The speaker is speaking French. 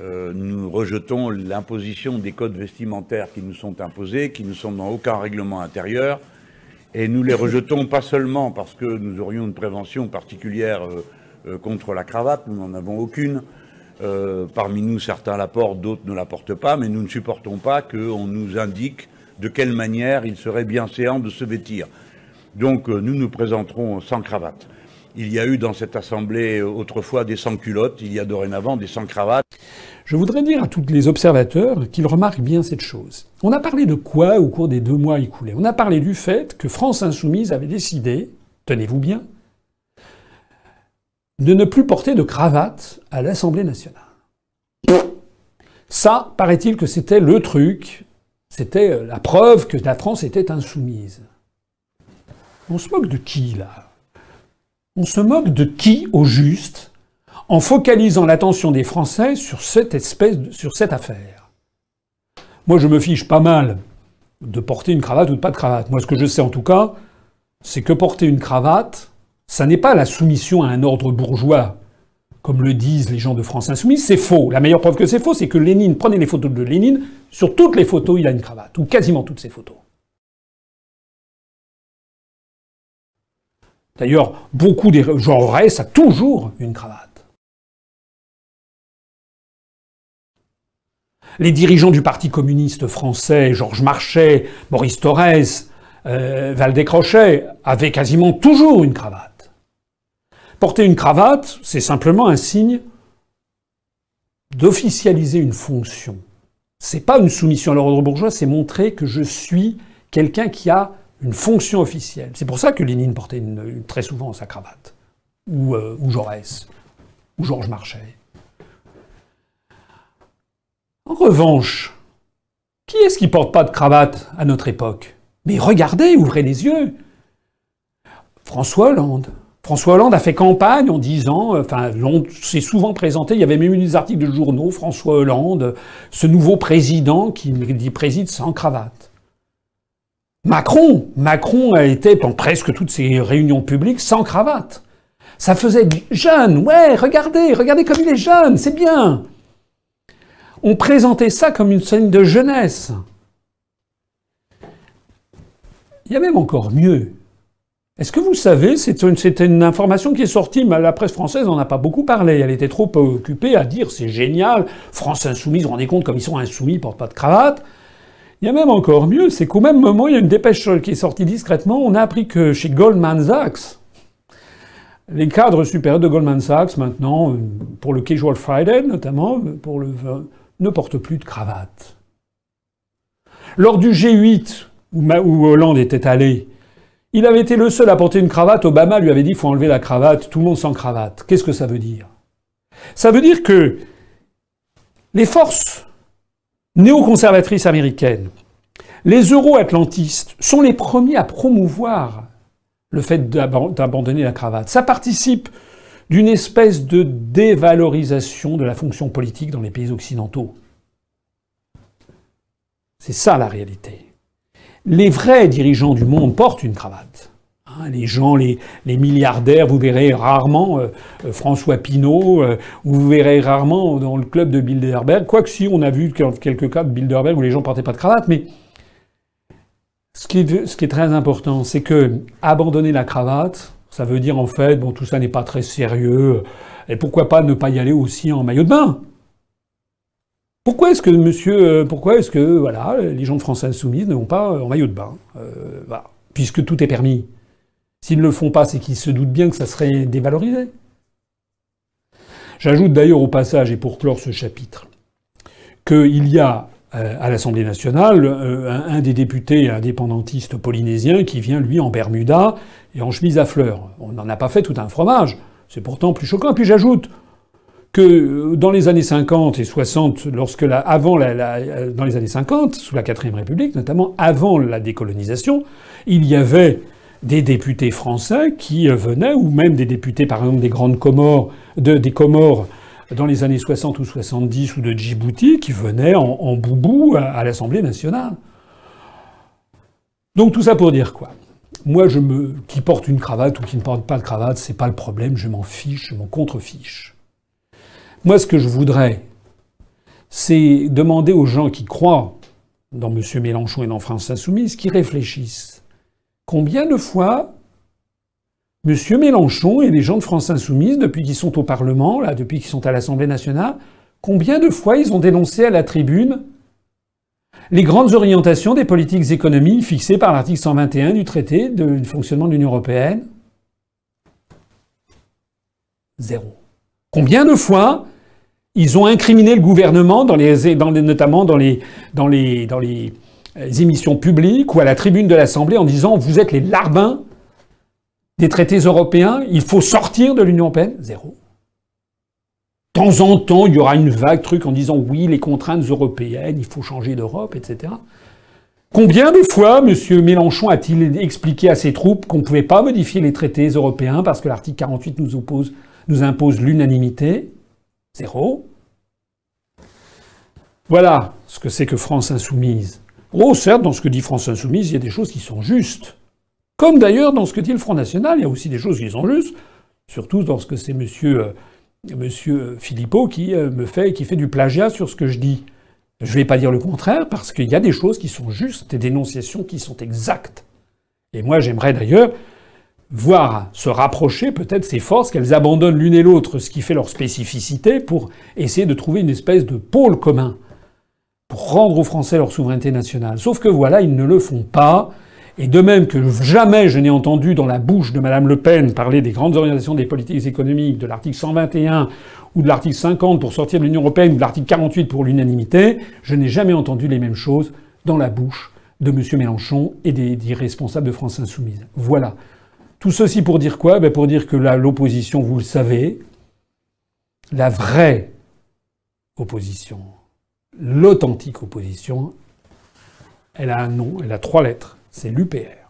nous rejetons l'imposition des codes vestimentaires qui nous sont imposés, qui ne sont dans aucun règlement intérieur, et nous les rejetons pas seulement parce que nous aurions une prévention particulière contre la cravate, nous n'en avons aucune. Parmi nous, certains la portent, d'autres ne la portent pas, mais nous ne supportons pas qu'on nous indique de quelle manière il serait bien séant de se vêtir. Donc nous nous présenterons sans cravate. Il y a eu dans cette assemblée autrefois des sans-culottes, il y a dorénavant des sans-cravates. Je voudrais dire à tous les observateurs qu'ils remarquent bien cette chose. On a parlé de quoi au cours des 2 mois écoulés? On a parlé du fait que France Insoumise avait décidé, tenez-vous bien, de ne plus porter de cravate à l'Assemblée nationale. Ça, paraît-il que c'était le truc, c'était la preuve que la France était insoumise. On se moque de qui, là? On se moque de qui, au juste, en focalisant l'attention des Français sur cette affaire? Moi, je me fiche pas mal de porter une cravate ou de pas de cravate. Moi, ce que je sais en tout cas, c'est que porter une cravate, ça n'est pas la soumission à un ordre bourgeois, comme le disent les gens de France Insoumise, c'est faux. La meilleure preuve que c'est faux, c'est que Lénine, prenez les photos de Lénine, sur toutes les photos, il a une cravate, ou quasiment toutes ces photos. D'ailleurs, beaucoup des Jean Jaurès a toujours une cravate. Les dirigeants du Parti communiste français, Georges Marchais, Maurice Thorez, Valdez-Crochet, avaient quasiment toujours une cravate. Porter une cravate, c'est simplement un signe d'officialiser une fonction. C'est pas une soumission à l'ordre bourgeois, c'est montrer que je suis quelqu'un qui a une fonction officielle. C'est pour ça que Lénine portait très souvent sa cravate. Ou Jaurès. Ou Georges Marchais. En revanche, qui est-ce qui porte pas de cravate à notre époque? Mais regardez, ouvrez les yeux. François Hollande. François Hollande a fait campagne en disant, on s'est souvent présenté, il y avait même eu des articles de journaux, François Hollande, ce nouveau président qui préside sans cravate. Macron a été dans presque toutes ses réunions publiques sans cravate. Ça faisait jeune, ouais, regardez comme il est jeune, c'est bien. On présentait ça comme une scène de jeunesse. Il y a même encore mieux. Est-ce que vous savez, c'était une information qui est sortie, mais la presse française n'en a pas beaucoup parlé. Elle était trop occupée à dire c'est génial, France Insoumise, vous vous rendez compte comme ils sont insoumis, ils portent pas de cravate. Il y a même encore mieux, c'est qu'au même moment, il y a une dépêche qui est sortie discrètement. On a appris que chez Goldman Sachs, les cadres supérieurs de Goldman Sachs, maintenant, pour le Casual Friday notamment, ne portent plus de cravate. Lors du G8, où Hollande était allé, il avait été le seul à porter une cravate. Obama lui avait dit « il faut enlever la cravate, tout le monde sans cravate ». Qu'est-ce que ça veut dire? Ça veut dire que les forces néoconservatrices américaines, les euro-atlantistes, sont les premiers à promouvoir le fait d'abandonner la cravate. Ça participe d'une espèce de dévalorisation de la fonction politique dans les pays occidentaux. C'est ça la réalité. Les vrais dirigeants du monde portent une cravate. Les gens, les milliardaires, vous verrez rarement François Pinault, vous verrez rarement dans le club de Bilderberg, quoique si on a vu quelques cas de Bilderberg où les gens portaient pas de cravate, mais ce qui est très important, c'est que abandonner la cravate, ça veut dire en fait, bon, tout ça n'est pas très sérieux, et pourquoi pas ne pas y aller aussi en maillot de bain? Pourquoi est-ce que voilà, les gens de France Insoumise ne vont pas en maillot de bain? Voilà, puisque tout est permis. S'ils ne le font pas, c'est qu'ils se doutent bien que ça serait dévalorisé. J'ajoute d'ailleurs au passage, et pour clore ce chapitre, qu'il y a à l'Assemblée nationale un des députés indépendantistes polynésiens qui vient, lui, en Bermuda et en chemise à fleurs. On n'en a pas fait tout un fromage. C'est pourtant plus choquant. Et puis j'ajoute que dans les années 50 et 60, dans les années 50, sous la 4ème République, notamment avant la décolonisation, il y avait des députés français qui venaient, ou même des députés, par exemple, des grandes Comores, des Comores, dans les années 60 ou 70, ou de Djibouti, qui venaient en boubou à l'Assemblée nationale. Donc tout ça pour dire quoi? Moi, qui porte une cravate ou qui ne porte pas de cravate, c'est pas le problème, je m'en fiche, je m'en contrefiche. Moi, ce que je voudrais, c'est demander aux gens qui croient dans M. Mélenchon et dans France Insoumise, qui réfléchissent. Combien de fois M. Mélenchon et les gens de France Insoumise, depuis qu'ils sont au Parlement, là, depuis qu'ils sont à l'Assemblée nationale, combien de fois ils ont dénoncé à la tribune les grandes orientations des politiques économiques fixées par l'article 121 du traité du fonctionnement de l'Union européenne? Zéro. Combien de fois ils ont incriminé le gouvernement, notamment dans les émissions publiques ou à la tribune de l'Assemblée en disant « Vous êtes les larbins des traités européens, il faut sortir de l'Union européenne ». Zéro. De temps en temps, il y aura une vague truc en disant « Oui, les contraintes européennes, il faut changer d'Europe, etc. » Combien de fois M. Mélenchon a-t-il expliqué à ses troupes qu'on ne pouvait pas modifier les traités européens parce que l'article 48 nous impose l'unanimité? Zéro. Voilà ce que c'est que France Insoumise. Oh, certes, dans ce que dit France Insoumise, il y a des choses qui sont justes. Comme d'ailleurs dans ce que dit le Front National, il y a aussi des choses qui sont justes. Surtout dans ce que c'est monsieur Philippot qui fait du plagiat sur ce que je dis. Je ne vais pas dire le contraire, parce qu'il y a des choses qui sont justes, des dénonciations qui sont exactes. Et moi, j'aimerais d'ailleurs voir se rapprocher peut-être ces forces, qu'elles abandonnent l'une et l'autre ce qui fait leur spécificité pour essayer de trouver une espèce de pôle commun pour rendre aux Français leur souveraineté nationale. Sauf que voilà, ils ne le font pas. Et de même que jamais je n'ai entendu dans la bouche de Mme Le Pen parler des grandes orientations des politiques économiques, de l'article 121 ou de l'article 50 pour sortir de l'Union européenne ou de l'article 48 pour l'unanimité, je n'ai jamais entendu les mêmes choses dans la bouche de M. Mélenchon et des responsables de France Insoumise. Voilà. Tout ceci pour dire quoi? Pour dire que l'opposition, vous le savez, la vraie opposition, l'authentique opposition, elle a un nom, elle a 3 lettres. C'est l'UPR.